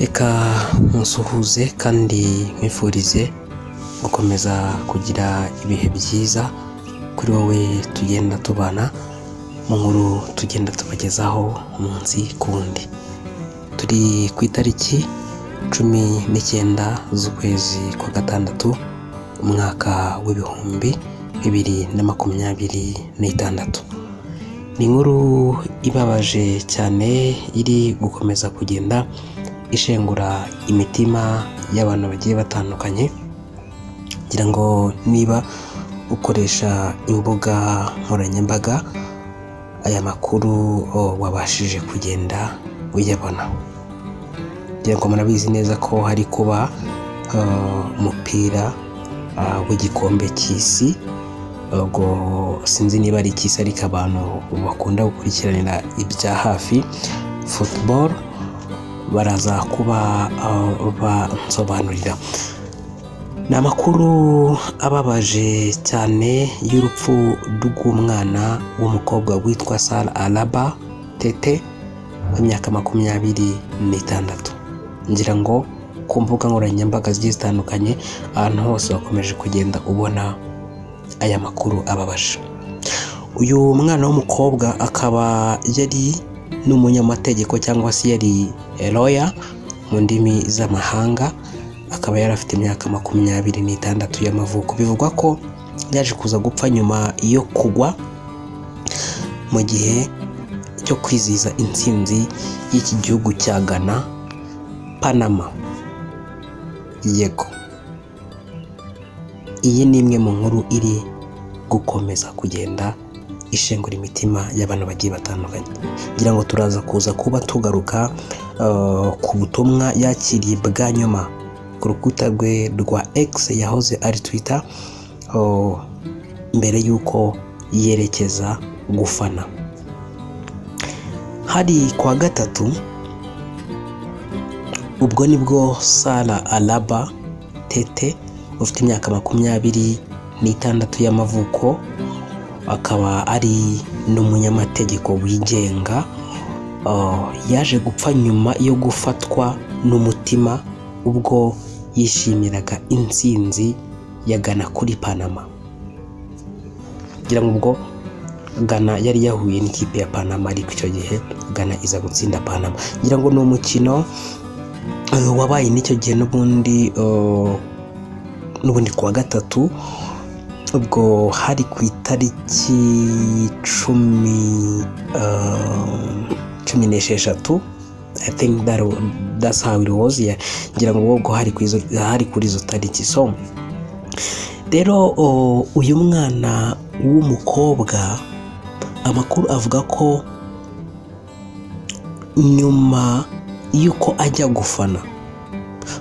Reka musuhuze kandi mwifurize gukomeza kugira ibihe byiza kuri wowe tugenda tubana mu nkuru tugenda tubagezaho umunsi ku wundi. Turi ku itariki 19 z'ukwezi kwa gatandatu umwaka w'ibihumbi 2026. Ni inkuru ibabaje cyane iri gukomeza kugenda ishengura imitima y'abantu bagiye batandukanye. Ngira ngo niba ukoresha imbuga nkoranyambaga aya makuru wabashije kugenda uyabona. Ngira ngo murabizi neza ko hari kuba umupira w'igikombe cy'isi. Ubwo sinzi niba ari icy'isi ariko abantu bakunda gukurikiranira ibya hafi football baraza kuba bansobanurira. Ni amakuru ababaje cyane y'urupfu rw'umwana w'umukobwa witwa Salah Alaba Tete w'imyaka 26. Ngira ngo ku mbuga nkoranyambaga zigiye zitandukanye ahantu hose bakomeje kugenda ubona aya makuru ababaje. Uyu mwana w'umukobwa akaba yari n'umunyamategeko cyangwa se yari lawyer mu ndimi z'amahanga. Akaba yari afite imyaka 26 y'amavuko. Bivugwa ko yaje kuza gupfa nyuma yo kugwa mu gihe cyo kwizihiza intsinzi y'iki gihugu cya Ghana, Panama. Yego, iyi ni imwe mu nkuru iri gukomeza kugenda ishengura imitima y'abantu bagiye batandukanye. Ngira ngo turaza kuza kuba tugaruka ku butumwa yakiriye bwa nyuma ku rukuta rwe rwa X yahoze ari Twitter mbere y'uko yerekeza gufana. Hari kwa gatatu ubwo nibwo Salah Alaba Tete ufite imyaka 26 y'amavuko, akaba ari n'umunyamategeko wigenga, yaje gupfa nyuma yo gufatwa n'umutima ubwo yishimiraga intsinzi ya Ghana kuri Panama. Ngira ngo ubwo Ghana yari yahuye n'ikipe ya Panama ariko icyo gihe Ghana iza gutsinda Panama. Ngira ngo ni umukino wabaye n'icyo gihe n'ubundi kuwa gatatu ubwo hari ku itariki 16. I think that's how it was. Ngira ngo ubwo hari kuri izo tariki. So rero uyu mwana w'umukobwa amakuru avuga ko nyuma yuko ajya gufana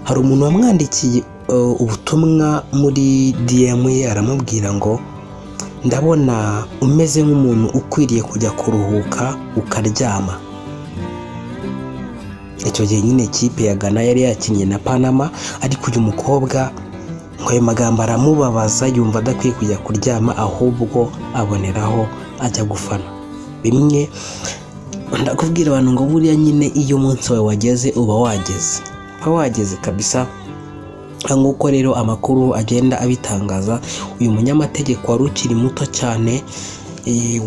hari umuntu wamwandikiye ubutumwa muri DM ye aramubwira ngo ndabona umeze nk'umuntu ukwiriye kujya kuruhuka ukaryama. Icyo gihe nyine ikipe ya Ghana yari yakinnye na Panama, ariko uyu mukobwa ngo ayo magambo aramubabaza, yumva adakwiye kujya kuryama ahubwo aboneraho ajya gufana. Bimwe ndakubwira abantu ngo buriya nyine iyo umunsi wawe wageze uba wageze kabisa. Nk'uko rero amakuru agenda abitangaza, uyu munyamategeko wari ukiri muto cyane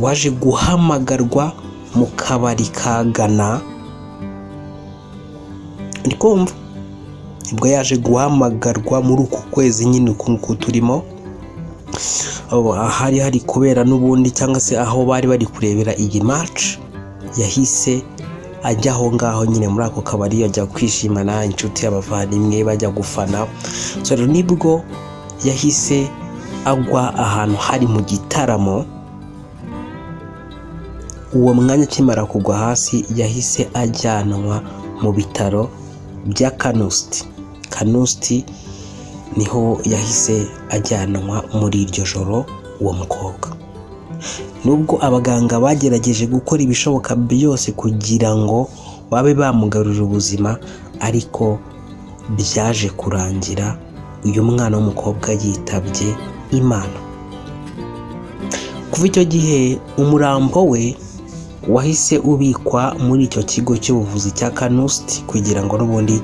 waje guhamagarwa mu kabari ka Ghana. Ndikumva nibwo yaje guhamagarwa muri uku kwezi nyine uku turimo, hari kubera n'ubundi cyangwa se aho bari bari kurebera iyi match. Yahise ajya aho ngaho nyine muri ako kabari, ajya kwishimana inshuti y'abavandimwe bajya gufana. So rero nibwo yahise agwa ahantu hari mu gitaramo. Uwo mwanya akimara kugwa hasi yahise ajyanwa mu bitaro bya Kanusti niho yahise ajyanwa muri iryo joro uwo mukobwa. Nubwo abaganga bagerageje gukora ibishoboka byose kugira ngo babe bamugarurira ubuzima, ariko byaje kurangira uyu mwana w'umukobwa yitabye Imana. Kuva icyo gihe umurambo we wahise ubikwa muri icyo kigo cy'ubuvuzi cya KNUST kugira ngo n'ubundi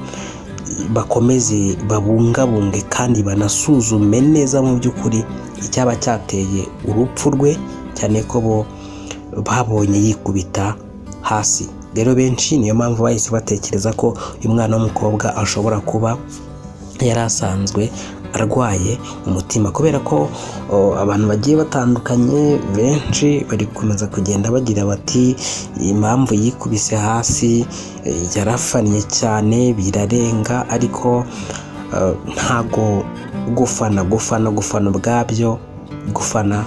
bakomeze babungabunge kandi banasuzume neza mu by'ukuri icyaba cyateye urupfu rwe, cyane ko bo babonye yikubita hasi. Rero benshi niyo mpamvu bahise batekereza ko uyu mwana w'umukobwa ashobora kuba yari asanzwe arwaye umutima, kubera ko abantu bagiye batandukanye benshi bari gukomeza kugenda bagira bati impamvu yikubise hasi yarafannye cyane birarenga, ariko ntago gufana ubwabyo, gufana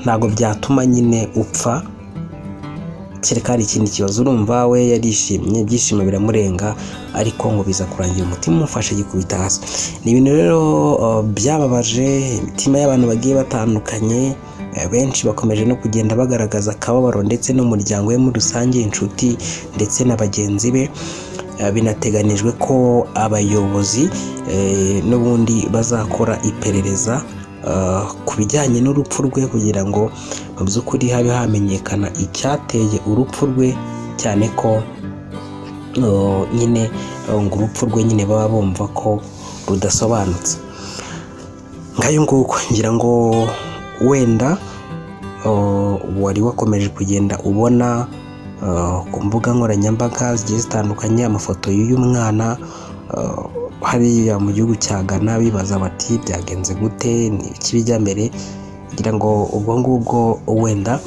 ntago byatuma nyine upfa, kereka hari ikindi kibazo. Urumva we yarishimye, ibyishimo biramurenga, ariko ngo biza kurangira umutima umufashe yikubita hasi. Ni ibintu rero byababaje imitima y'abantu bagiye batandukanye, benshi bakomeje no kugenda bagaragaza akababaro, ndetse n'umuryango we muri rusange, inshuti ndetse na bagenzi be. Binateganijwe ko abayobozi n'ubundi bazakora iperereza ku bijyanye n'urupfu rwe, kugira ngo mu by'ukuri habe hamenyekana icyateye urupfu rwe, cyane ko nyine ngo urupfu rwe nyine baba bumva ko rudasobanutse. Ngayo nguko ngira ngo wenda wari wakomeje kugenda ubona ku mbuga nkoranyambaga zigiye zitandukanye amafoto y'uyu mwana hariya mu gihugu cya Ghana, bibaza bati byagenze gute, ni iki bijya mbere, kugira ngo ubwo ngubwo wenda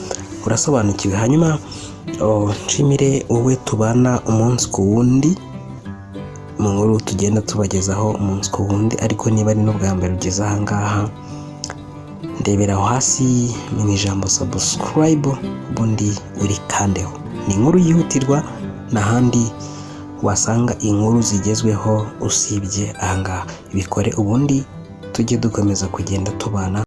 urasobanukiwe. Hanyuma nshimire wowe tubana umunsi ku wundi mu nkuru tugenda tubagezaho umunsi ku wundi, ariko niba ari n'ubwa mbere ugeze aha ngaha, ndebera aho hasi mu ijambo subscribe, ubundi urikandeho. Ni inkuru yihutirwa, n'ahandi wasanga inkuru zigezweho usibye aha ngaha. Bikore ubundi tujye dukomeza kugenda tubana.